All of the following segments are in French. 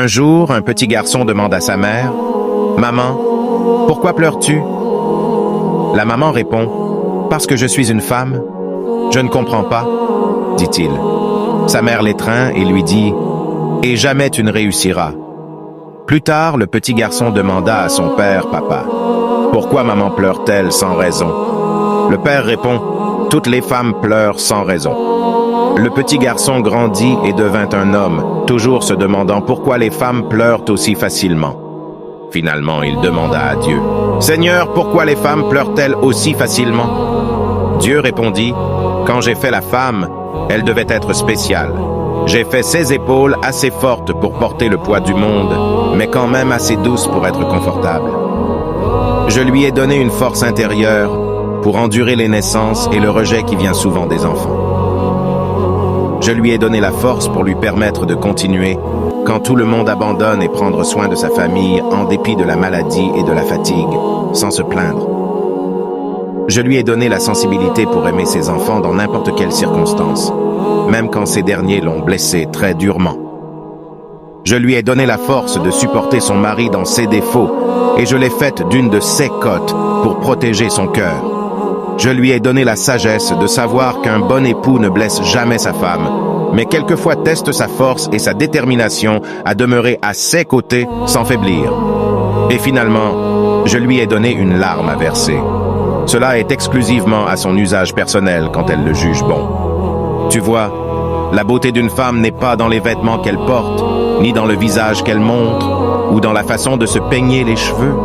Un jour, un petit garçon demande à sa mère, « Maman, pourquoi pleures-tu » La maman répond, « Parce que je suis une femme. »« Je ne comprends pas, » dit-il. Sa mère l'étreint et lui dit, « Et jamais tu ne réussiras. » Plus tard, le petit garçon demanda à son père, « Papa, pourquoi maman pleure-t-elle sans raison ?» Le père répond, « Toutes les femmes pleurent sans raison. » Le petit garçon grandit et devint un homme, toujours se demandant pourquoi les femmes pleurent aussi facilement. Finalement, il demanda à Dieu, « Seigneur, pourquoi les femmes pleurent-elles aussi facilement ?» Dieu répondit, « Quand j'ai fait la femme, elle devait être spéciale. J'ai fait ses épaules assez fortes pour porter le poids du monde, mais quand même assez douces pour être confortable. Je lui ai donné une force intérieure pour endurer les naissances et le rejet qui vient souvent des enfants. Je lui ai donné la force pour lui permettre de continuer quand tout le monde abandonne et prendre soin de sa famille en dépit de la maladie et de la fatigue, sans se plaindre. Je lui ai donné la sensibilité pour aimer ses enfants dans n'importe quelle circonstance, même quand ces derniers l'ont blessé très durement. Je lui ai donné la force de supporter son mari dans ses défauts et je l'ai faite d'une de ses côtes pour protéger son cœur. Je lui ai donné la sagesse de savoir qu'un bon époux ne blesse jamais sa femme, mais quelquefois teste sa force et sa détermination à demeurer à ses côtés sans faiblir. Et finalement, je lui ai donné une larme à verser. Cela est exclusivement à son usage personnel quand elle le juge bon. Tu vois, la beauté d'une femme n'est pas dans les vêtements qu'elle porte, ni dans le visage qu'elle montre, ou dans la façon de se peigner les cheveux.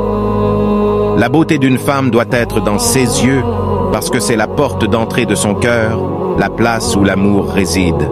La beauté d'une femme doit être dans ses yeux, parce que c'est la porte d'entrée de son cœur, la place où l'amour réside.